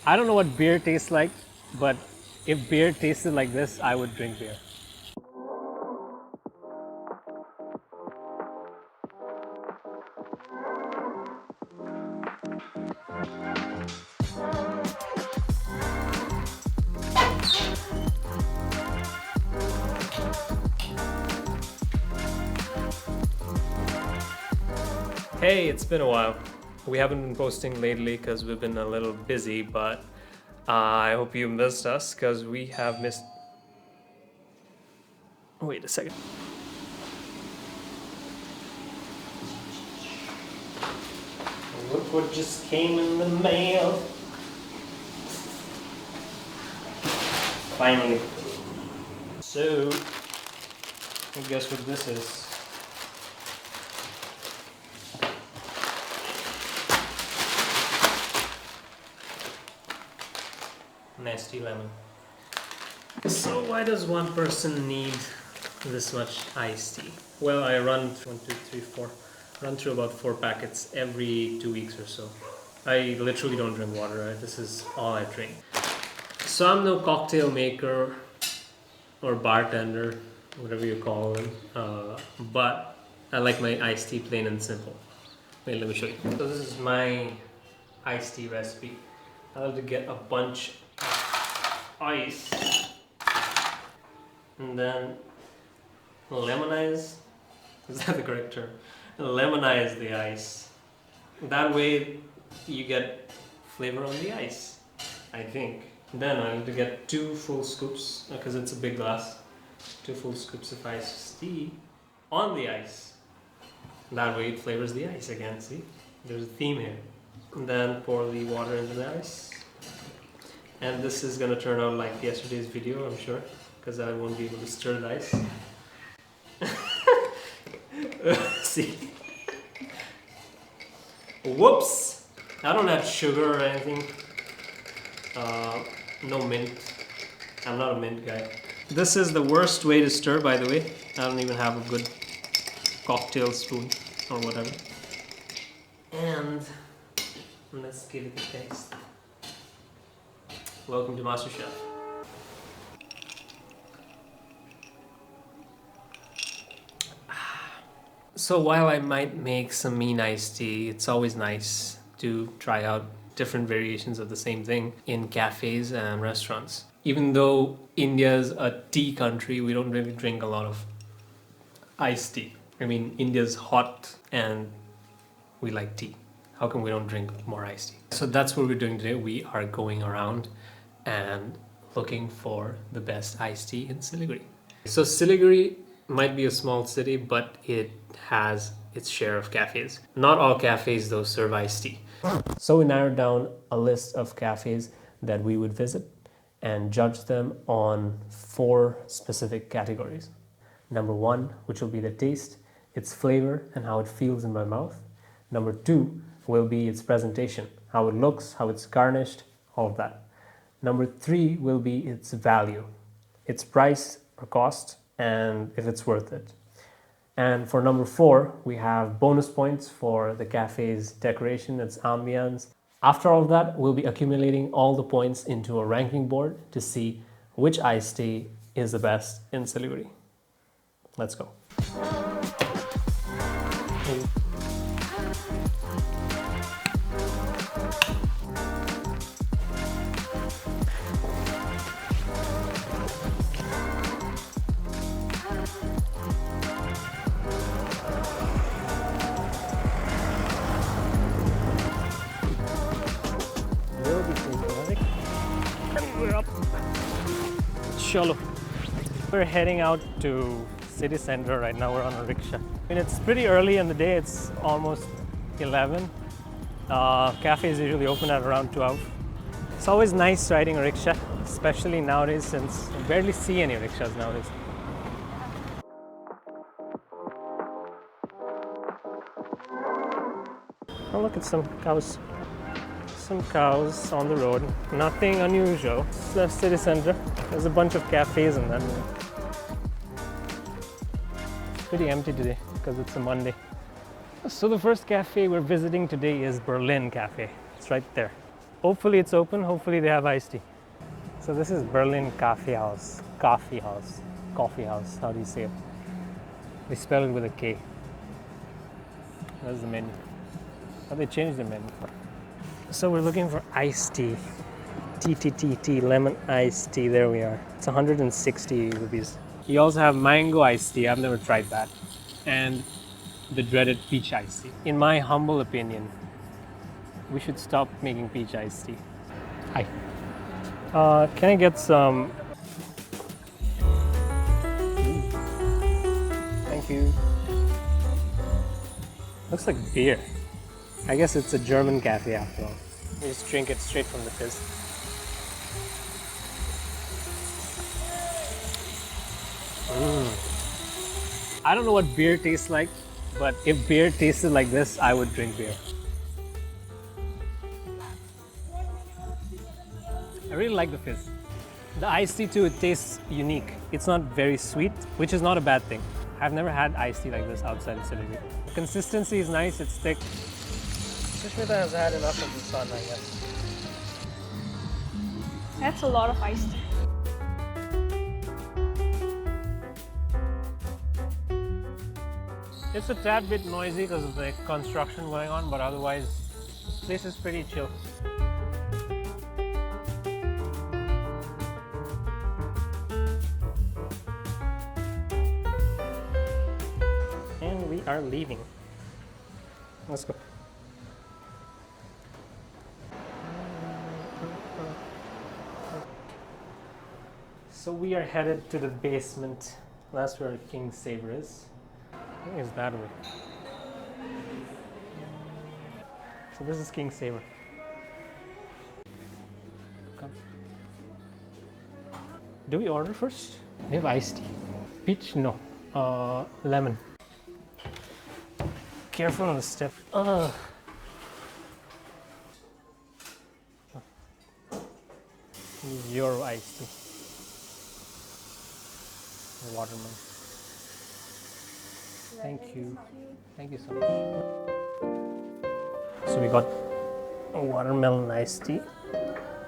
I don't know what beer tastes like, but if beer tasted like this, I would drink beer. Hey, it's been a while. We haven't been posting lately because we've been a little busy, but I hope you missed us because we have missed. Wait a second. Look what just came in the mail. Finally. So, guess what this is? Nasty lemon. So why does one person need this much iced tea? Well, I run 1, 2, 3, 4. Run through about 4 packets every 2 weeks or so. I literally don't drink water. Right? This is all I drink. So I'm no cocktail maker or bartender, whatever you call them. But I like my iced tea plain and simple. Wait, let me show you. So this is my iced tea recipe. I have to get a bunch ice and then lemonize. Is that the correct term? Lemonize the ice. That way you get flavor on the ice, I think. Then I need to get 2 full scoops because it's a big glass. 2 full scoops of iced tea on the ice. That way it flavors the ice again. See, there's a theme here. And then pour the water into the ice. And this is gonna turn out like yesterday's video, I'm sure, because I won't be able to stir the ice. See? Whoops! I don't add sugar or anything. No mint. I'm not a mint guy. This is the worst way to stir, by the way. I don't even have a good cocktail spoon or whatever. And let's give it a taste. Welcome to MasterChef. So while I might make some mean iced tea, it's always nice to try out different variations of the same thing in cafes and restaurants. Even though India's a tea country, we don't really drink a lot of iced tea. I mean, India's hot and we like tea. How come we don't drink more iced tea? So that's what we're doing today. We are going around and looking for the best iced tea in Siliguri. So Siliguri might be a small city, but it has its share of cafes. Not all cafes though serve iced tea. So we narrowed down a list of cafes that we would visit and judge them on 4 specific categories. Number 1, which will be the taste, its flavor, and how it feels in my mouth. Number 2 will be its presentation, how it looks, how it's garnished, all of that. Number 3 will be its value, its price or cost, and if it's worth it. And for number 4, we have bonus points for the cafe's decoration, its ambience. After all of that, we'll be accumulating all the points into a ranking board to see which iced tea is the best in Siliguri. Let's go. Chalo. We're heading out to city center right now. We're on a rickshaw. I mean, it's pretty early in the day. It's almost 11. Cafes usually open at around 12. It's always nice riding a rickshaw, especially nowadays since you barely see any rickshaws nowadays. Oh, look at some cows. Some cows on the road. Nothing unusual. It's the city center. There's a bunch of cafes in that. It's pretty empty today because it's a Monday. So the first cafe we're visiting today is Berlin Cafe. It's right there. Hopefully it's open. Hopefully they have iced tea. So this is Berlin Coffee House. Coffee House. Coffee House. How do you say it? They spell it with a K. That's the menu. Oh, they changed the menu. So we're looking for iced tea. Tea, lemon iced tea. There we are. It's 160 rupees. You also have mango iced tea. I've never tried that. And the dreaded peach iced tea. In my humble opinion, we should stop making peach iced tea. Hi. Can I get some? Thank you. Looks like beer. I guess it's a German cafe after all. You just drink it straight from the fizz. I don't know what beer tastes like, but if beer tasted like this, I would drink beer. I really like the fizz. The iced tea too, it tastes unique. It's not very sweet, which is not a bad thing. I've never had iced tea like this outside of Siliguri. The consistency is nice, it's thick. Sushmita has had enough of the sun, I guess. That's a lot of iced tea. It's a tad bit noisy because of the construction going on, but otherwise, this is pretty chill. And we are leaving. Let's go. So we are headed to the basement. That's where King Saver is. I think it's that way. So this is King Saver. Come. Do we order first? We have iced tea. Peach? No. Lemon. Careful on the step. Your iced tea. Watermelon. Thank you. Thank you so much. So we got a watermelon iced tea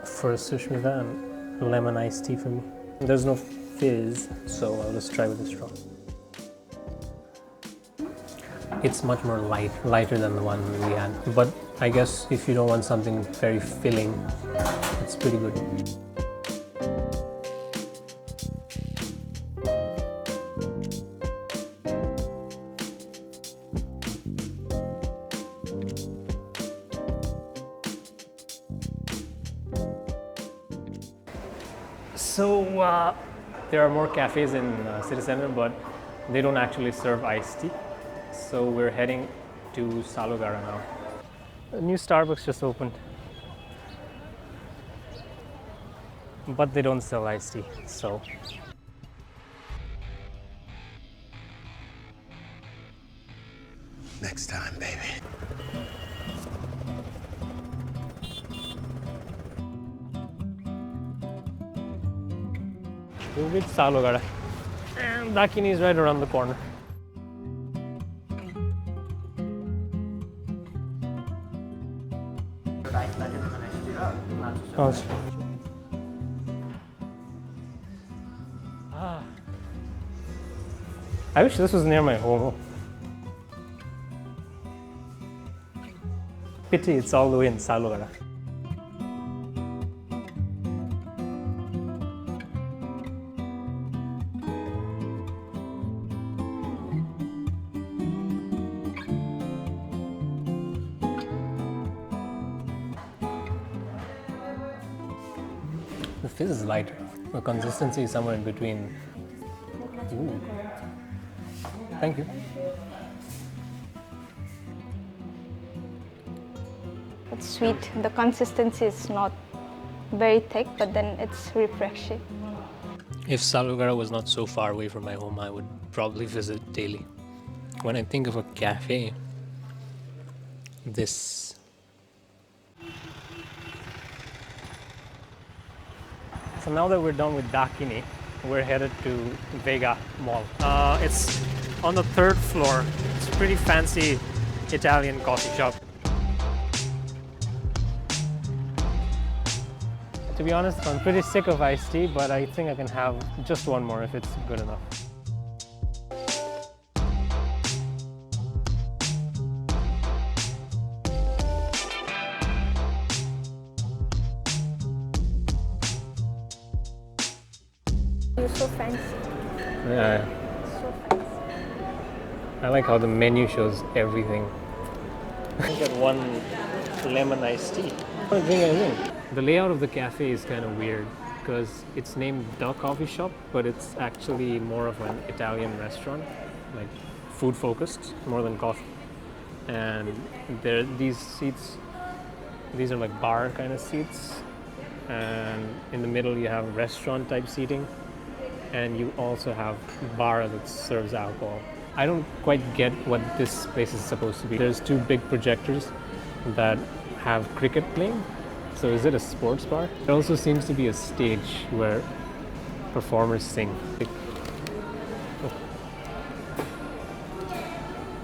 for Sushmita and lemon iced tea for me. There's no fizz, so I'll just try with the straw. It's much more lighter than the one we had. But I guess if you don't want something very filling, it's pretty good. So there are more cafes in city center, but they don't actually serve iced tea. So we're heading to Salugara now. A new Starbucks just opened, but they don't sell iced tea. So next time, baby. we'll reach Salugara, and Dakini is right around the corner. I wish this was near my home. Pity it's all the way in Salugara. The fizz is lighter. The consistency is somewhere in between. Ooh. Thank you. It's sweet. The consistency is not very thick, but then it's refreshing. If Salugara was not so far away from my home, I would probably visit daily. When I think of a cafe, this. So now that we're done with Dakini, we're headed to Vega Mall. It's on the 3rd floor. It's a pretty fancy Italian coffee shop. To be honest, I'm pretty sick of iced tea, but I think I can have just one more if it's good enough. You're so fancy. Yeah, So fancy. I like how the menu shows everything. I get one lemon iced tea. I don't drink anything. The layout of the cafe is kind of weird because it's named The Coffee Shop, but it's actually more of an Italian restaurant, like food focused more than coffee. And there, these seats, these are like bar kind of seats, and in the middle you have restaurant type seating, and you also have bar that serves alcohol. I don't quite get what this place is supposed to be. There's two big projectors that have cricket playing. So is it a sports bar? There also seems to be a stage where performers sing. Oh.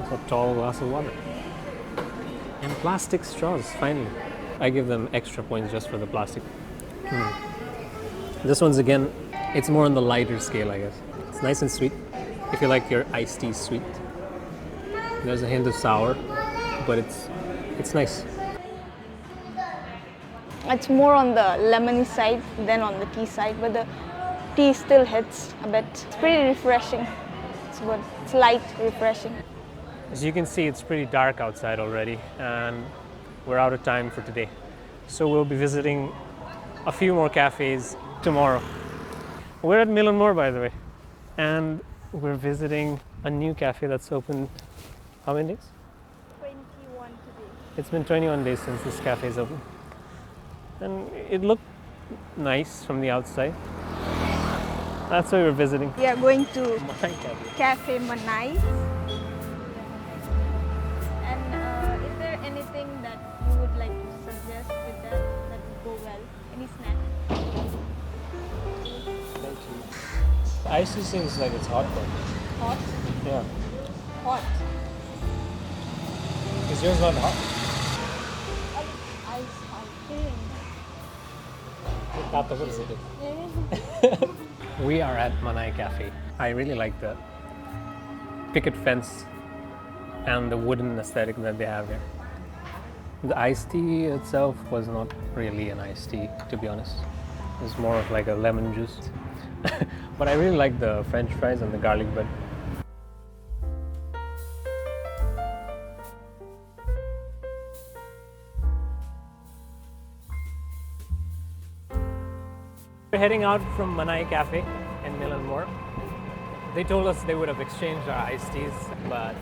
It's a tall glass of water. And plastic straws, finally. I give them extra points just for the plastic. This one's again, it's more on the lighter scale, I guess. It's nice and sweet. If you like your iced tea sweet. There's a hint of sour, but it's nice. It's more on the lemony side than on the tea side, but the tea still hits a bit. It's pretty refreshing. It's good. It's light, refreshing. As you can see, it's pretty dark outside already, and we're out of time for today. So we'll be visiting a few more cafes tomorrow. We're at Milanmore, by the way, and we're visiting a new cafe that's open. How many days? 21 today. It's been 21 days since this cafe is open. And it looked nice from the outside. That's why we're visiting. We are going to Manai Cafe. Cafe Manai. And is there anything that you would like to suggest with that would go well? Any snack? Thank you. The ice seems like it's hot though. Hot? Yeah. Hot. Is yours not hot? Ice hot. We are at Manai Cafe. I really like the picket fence and the wooden aesthetic that they have here. The iced tea itself was not really an iced tea, to be honest. It's more of like a lemon juice. But I really like the French fries and the garlic bread. We're heading out from Manai Cafe in Milanmore. They told us they would have exchanged our iced teas, but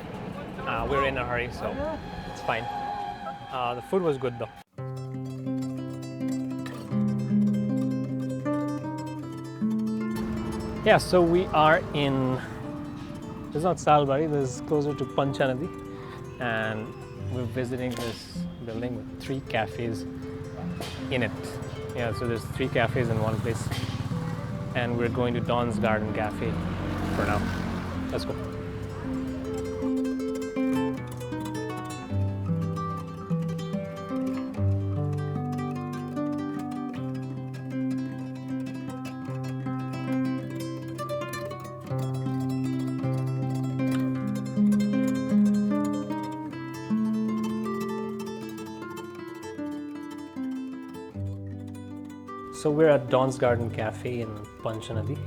we're in a hurry, so it's fine. The food was good though. Yeah, so we are in, this is not Salugari, this is closer to Panchanadi, and we're visiting this building with 3 cafes in it. Yeah, so there's 3 cafes in one place, and we're going to Dawn's Garden Cafe for now. Let's go. So we're at Dawn's Garden Cafe in Panchanadi.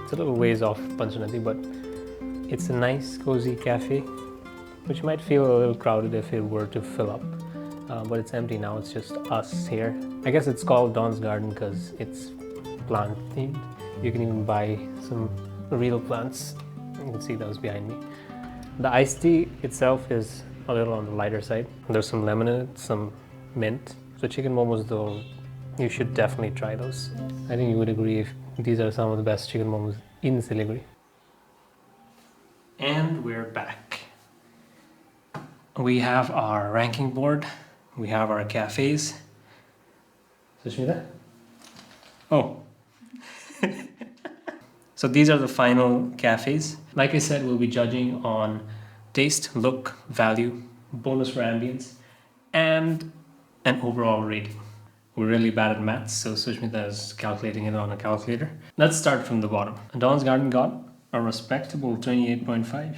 It's a little ways off Panchanadi, but it's a nice, cozy cafe, which might feel a little crowded if it were to fill up. But it's empty now, it's just us here. I guess it's called Dawn's Garden because it's plant themed. You can even buy some real plants. You can see those behind me. The iced tea itself is a little on the lighter side. There's some lemon in it, some mint. So chicken momos though, you should definitely try those. I think you would agree if these are some of the best chicken momos in Siliguri. And we're back. We have our ranking board. We have our cafes. Sushmita? Oh. So these are the final cafes. Like I said, we'll be judging on taste, look, value, bonus for ambience, and an overall rating. We're really bad at maths, so Sushmita is calculating it on a calculator. Let's start from the bottom. Dawn's Garden got a respectable 28.5.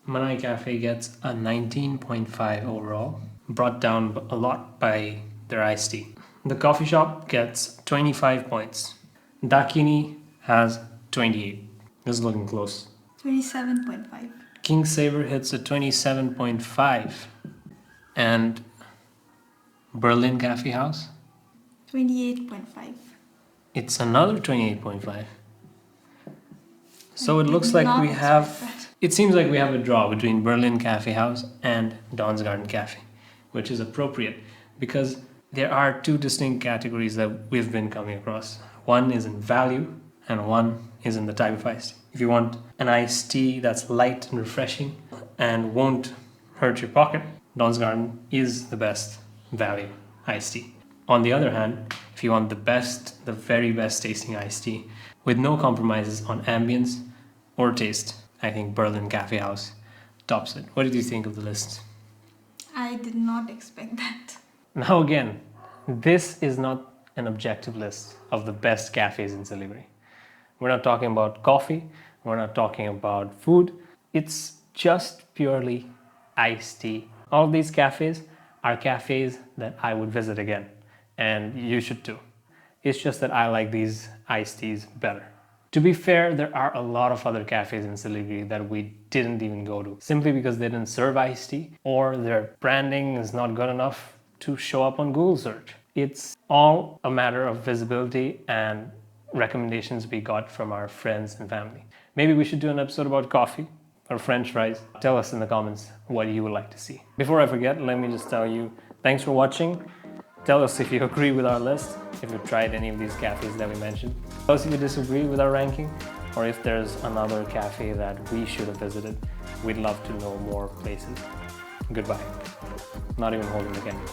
Manai Cafe gets a 19.5 overall, brought down a lot by their iced tea. The coffee shop gets 25 points. Dakini has 28. This is looking close. 27.5. King Saver hits a 27.5. And Berlin Cafe House? 28.5. It's another 28.5. So it looks like we have... It seems like we have a draw between Berlin Cafe House and Dawn's Garden Cafe, which is appropriate because there are two distinct categories that we've been coming across. One is in value and one is in the type of iced tea. If you want an iced tea that's light and refreshing and won't hurt your pocket, Dawn's Garden is the best value iced tea. On the other hand, if you want the best, the very best tasting iced tea with no compromises on ambience or taste, I think Berlin Cafe House tops it. What did you think of the list? I did not expect that. Now again, this is not an objective list of the best cafes in Siliguri. We're not talking about coffee, we're not talking about food. It's just purely iced tea. All of these cafes are cafes that I would visit again, and you should too. It's just that I like these iced teas better. To be fair, there are a lot of other cafes in Siliguri that we didn't even go to, simply because they didn't serve iced tea or their branding is not good enough to show up on Google search. It's all a matter of visibility and recommendations we got from our friends and family. Maybe we should do an episode about coffee or French fries. Tell us in the comments what you would like to see. Before I forget, let me just tell you, thanks for watching. Tell us if you agree with our list, if you've tried any of these cafes that we mentioned. Tell us if you disagree with our ranking, or if there's another cafe that we should have visited. We'd love to know more places. Goodbye. Not even holding the camera.